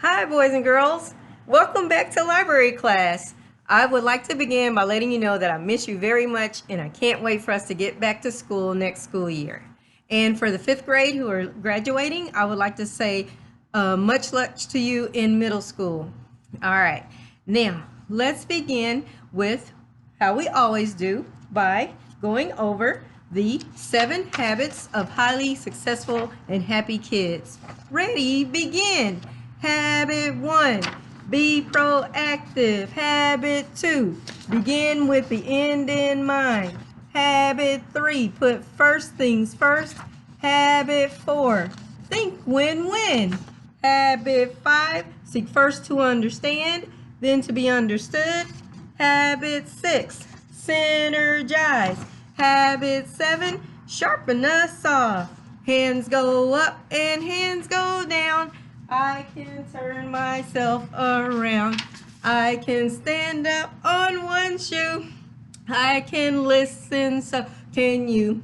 Hi, boys and girls. Welcome back to library class. I would like to begin by letting you know that I miss you very much and I can't wait for us to get back to school next school year. And for the fifth grade who are graduating, I would like to say much luck to you in middle school. All right, now let's begin with how we always do by going over the 7 habits of highly successful and happy kids. Ready, begin. Habit 1, be proactive. Habit 2, begin with the end in mind. Habit 3, put first things first. Habit 4, think win-win. Habit 5, seek first to understand, then to be understood. Habit 6, synergize. Habit 7, sharpen a saw. Hands go up and hands go down. I can turn myself around. I can stand up on one shoe. I can listen, so can you.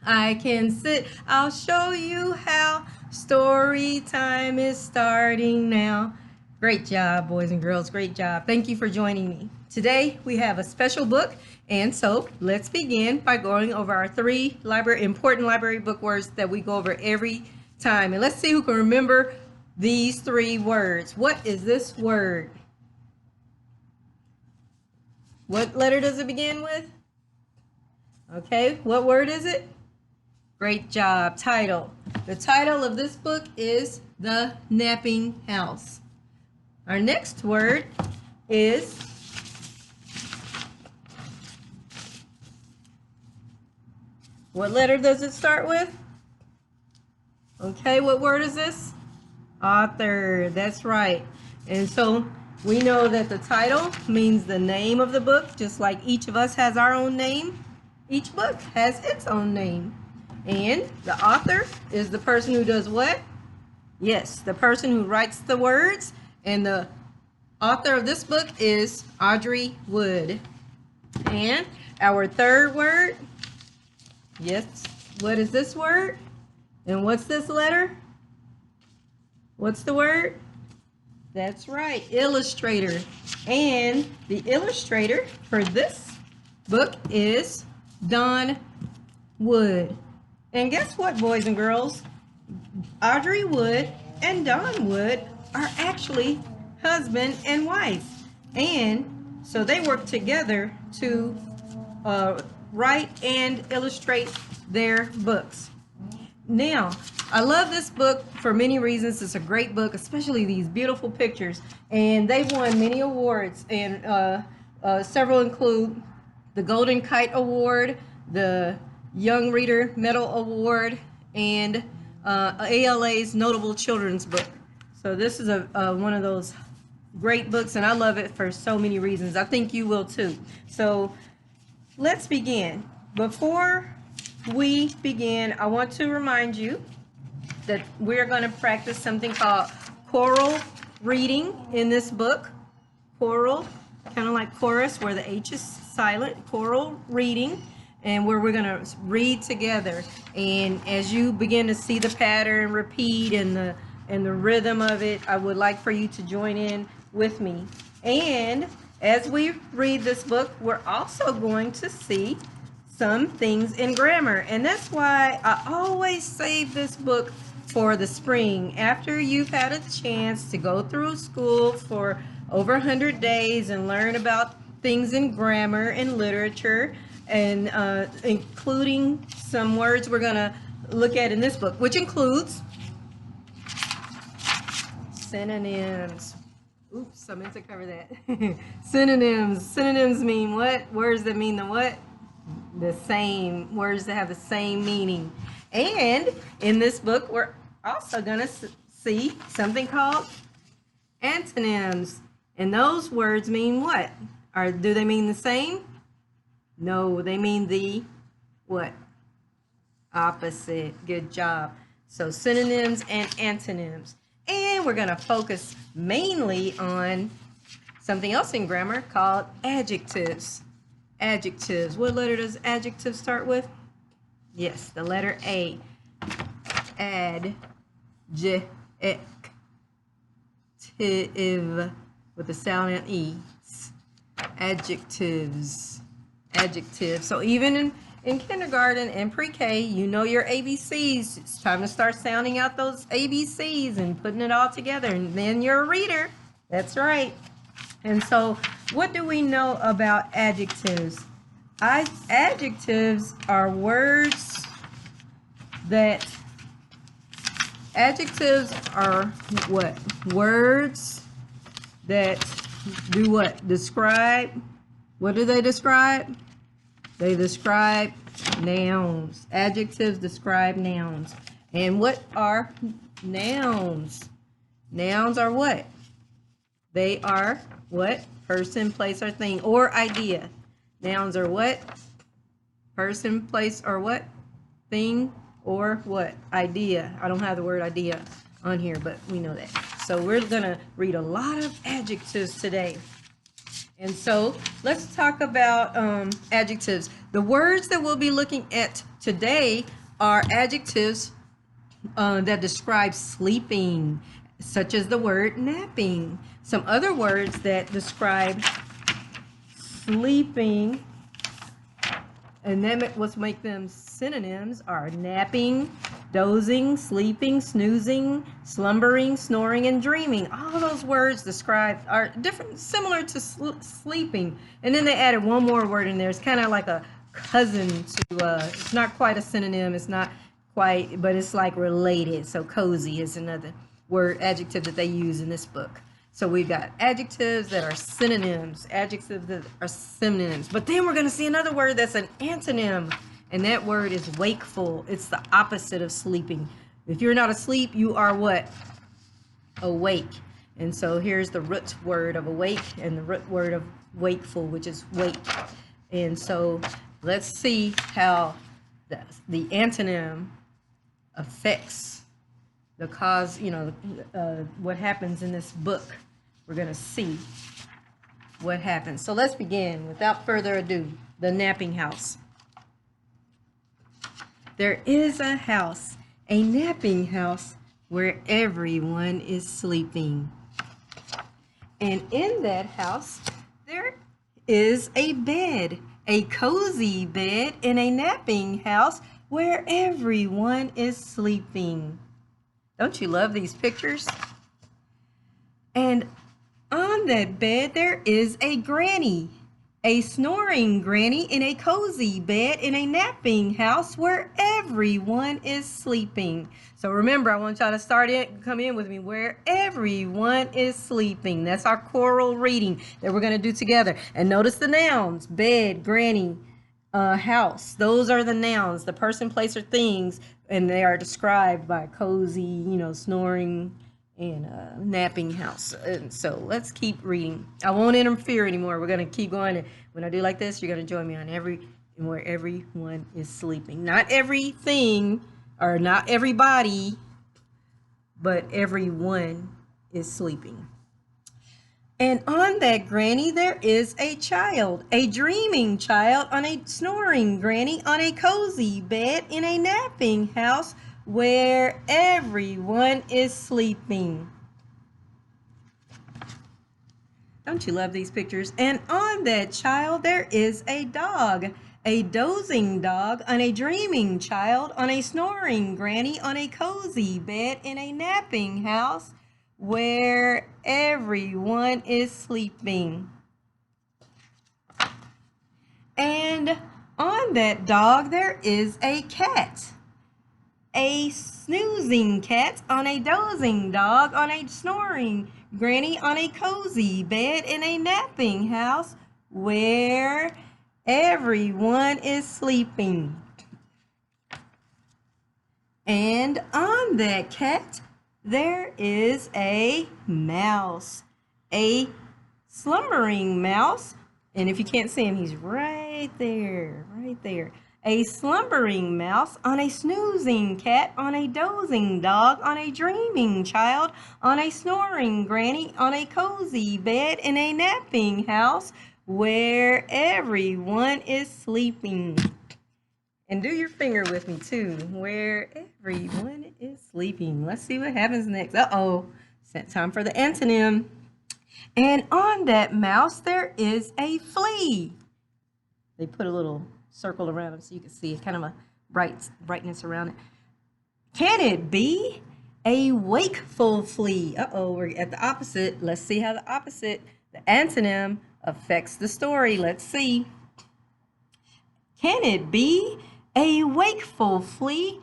I can sit, I'll show you how. Story time is starting now. Great job, boys and girls, great job. Thank you for joining me. Today we have a special book, and so let's begin by going over our 3 important library book words that we go over every time. And let's see who can remember these 3 words. What is this word? What letter does it begin with? Okay, what word is it? Great job. Title. The title of this book is The Napping House. Our next word is what letter does it start with? Okay, what word is this? Author. That's right. And so we know that the title means the name of the book, just like each of us has our own name. Each book has its own name. And the author is the person who does what? Yes, the person who writes the words. And the author of this book is Audrey Wood. And our third word, yes, what is this word? And what's this letter? What's the word? That's right, illustrator. And the illustrator for this book is Don Wood. And guess what, boys and girls? Audrey Wood and Don Wood are actually husband and wife. And so they work together to write and illustrate their books. Now, I love this book for many reasons. It's a great book, especially these beautiful pictures. And they've won many awards, and several include the Golden Kite Award, the Young Reader Medal Award, and ALA's Notable Children's Book. So this is one of those great books, and I love it for so many reasons. I think you will too. So let's begin. Before we begin, I want to remind you that we're going to practice something called choral reading in this book. Choral, kind of like chorus where the H is silent. Choral reading, and where we're going to read together. And as you begin to see the pattern repeat and the rhythm of it, I would like for you to join in with me. And as we read this book, we're also going to see some things in grammar. And that's why I always save this book for the spring, after you've had a chance to go through school for over 100 days and learn about things in grammar and literature, and including some words we're going to look at in this book, which includes synonyms. Oops, I meant to cover that. Synonyms. Synonyms mean what? Words that mean the what? The same. Words that have the same meaning. And in this book, we're also going to see something called antonyms. And those words mean what? Do they mean the same? No, they mean the what? Opposite. Good job. So synonyms and antonyms. And we're going to focus mainly on something else in grammar called adjectives. Adjectives. What letter does adjective start with? Yes, the letter A. Ad. J. Ek. adjective with the sound on E. Adjectives. Adjectives. So even in kindergarten and pre-K, you know your ABCs. It's time to start sounding out those ABCs and putting it all together. And then you're a reader. That's right. And so what do we know about adjectives? Adjectives are words that... Adjectives are what? Words that do what? Describe. What do they describe? They describe nouns. Adjectives describe nouns. And what are nouns? Nouns are what? They are what? Person, place, or thing, or idea. Nouns are what? Person, place, or what? Thing, or what? Idea. I don't have the word idea on here, but we know that. So we're going to read a lot of adjectives today. And so let's talk about adjectives. The words that we'll be looking at today are adjectives that describe sleeping, such as the word napping. Some other words that describe sleeping, and then let's make them synonyms, are napping, dozing, sleeping, snoozing, slumbering, snoring, and dreaming. All those words described are different, similar to sleeping. And then they added one more word in there. It's kind of like a cousin to, it's not quite a synonym. It's not quite, but it's like related. So cozy is another word, adjective that they use in this book. So we've got adjectives that are synonyms, adjectives that are synonyms. But then we're going to see another word that's an antonym, and that word is wakeful. It's the opposite of sleeping. If you're not asleep, you are what? Awake. And so here's the root word of awake and the root word of wakeful, which is wake. And so let's see how the antonym affects the cause, you know, what happens in this book. We're going to see what happens. So let's begin. Without further ado, the napping house. There is a house, a napping house, where everyone is sleeping. And in that house, there is a bed, a cozy bed in a napping house where everyone is sleeping. Don't you love these pictures? And on that bed, there is a granny, a snoring granny in a cozy bed in a napping house where everyone is sleeping. So remember, I want y'all to come in with me, where everyone is sleeping. That's our choral reading that we're going to do together. And notice the nouns: bed, granny, house. Those are the nouns, the person, place, or things, and they are described by cozy, you know, snoring, and napping house. And so let's keep reading. I won't interfere anymore. We're going to keep going. And when I do like this, you're going to join me on where everyone is sleeping. Not everything or not everybody, but everyone is sleeping. And on that granny, there is a child, a dreaming child on a snoring granny on a cozy bed in a napping house where everyone is sleeping. Don't you love these pictures? And on that child, there is a dog, a dozing dog on a dreaming child on a snoring granny on a cozy bed in a napping house where everyone is sleeping. And on that dog, there is a cat, a snoozing cat on a dozing dog on a snoring granny on a cozy bed in a napping house where everyone is sleeping. And on that cat, there is a mouse, a slumbering mouse. And if you can't see him, he's right there, right there. A slumbering mouse on a snoozing cat on a dozing dog on a dreaming child on a snoring granny on a cozy bed in a napping house where everyone is sleeping. And do your finger with me too, where everyone is sleeping. Let's see what happens next. Uh-oh. Time for the antonym. And on that mouse, there is a flea. They put a little circle around him so you can see it, kind of a brightness around it. Can it be a wakeful flea? Uh-oh, we're at the opposite. Let's see how the opposite, the antonym, affects the story. Let's see. Can it be a wakeful flea?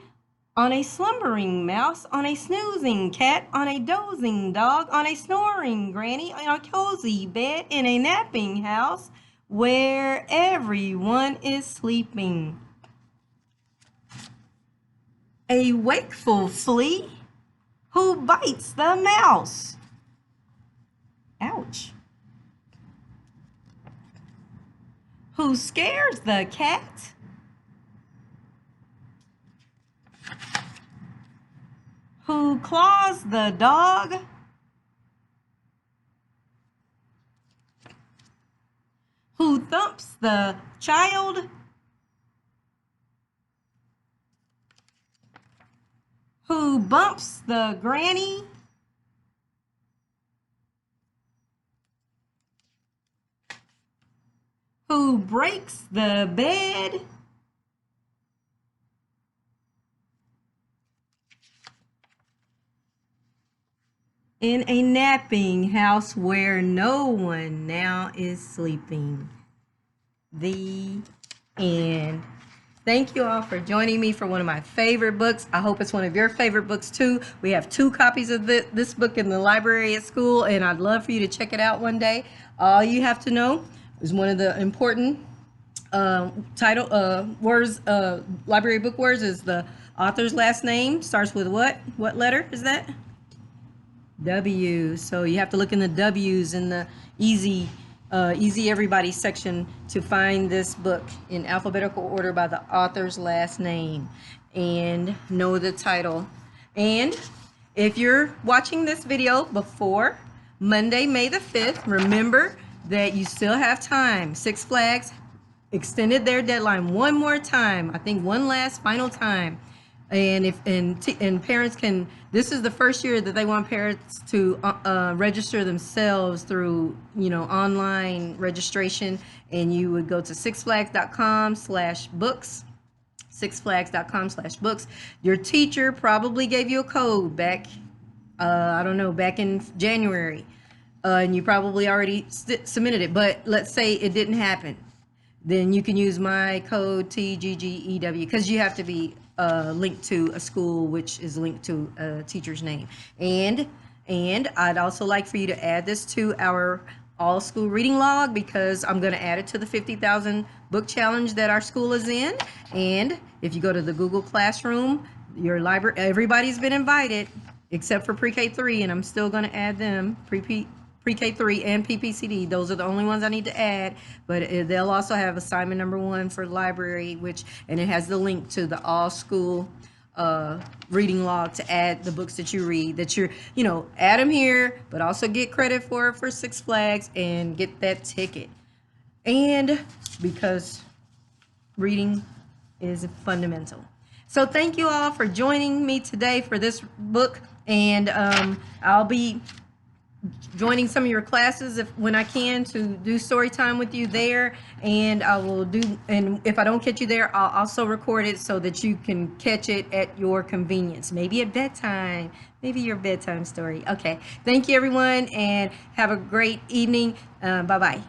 On a slumbering mouse, on a snoozing cat, on a dozing dog, on a snoring granny, on a cozy bed, in a napping house where everyone is sleeping. A wakeful flea who bites the mouse. Ouch. Who scares the cat. Who claws the dog. Who thumps the child. Who bumps the granny. Who breaks the bed. In a napping house where no one now is sleeping. The end. Thank you all for joining me for one of my favorite books. I hope it's one of your favorite books too. We have 2 copies of this book in the library at school, and I'd love for you to check it out one day. All you have to know is one of the important library book words is the author's last name. Starts with what? What letter is that? W. So you have to look in the W's in the easy everybody section to find this book in alphabetical order by the author's last name and know the title. And if you're watching this video before Monday, May the 5th, remember that you still have time. Six Flags extended their deadline one more time. I think one last final time. And parents can, this is the first year that they want parents to register themselves through, online registration. And you would go to sixflags.com/books, sixflags.com/books. Your teacher probably gave you a code back, back in January. And you probably already submitted it. But let's say it didn't happen. Then you can use my code TGGEW because you have to be linked to a school which is linked to a teacher's name. And I'd also like for you to add this to our all school reading log because I'm going to add it to the 50,000 book challenge that our school is in. And if you go to the Google Classroom, your library, everybody's been invited except for pre-K3, and I'm still going to add them, pre-K3 and PPCD. Those are the only ones I need to add, but they'll also have assignment number 1 for library, and it has the link to the all school reading log to add the books that you read, that add them here, but also get credit for Six Flags and get that ticket. And because reading is fundamental. So thank you all for joining me today for this book, and I'll be joining some of your classes when I can to do story time with you there, and and if I don't catch you there, I'll also record it so that you can catch it at your convenience, maybe at bedtime, maybe your bedtime story. Okay, thank you everyone, and have a great evening. Bye-bye.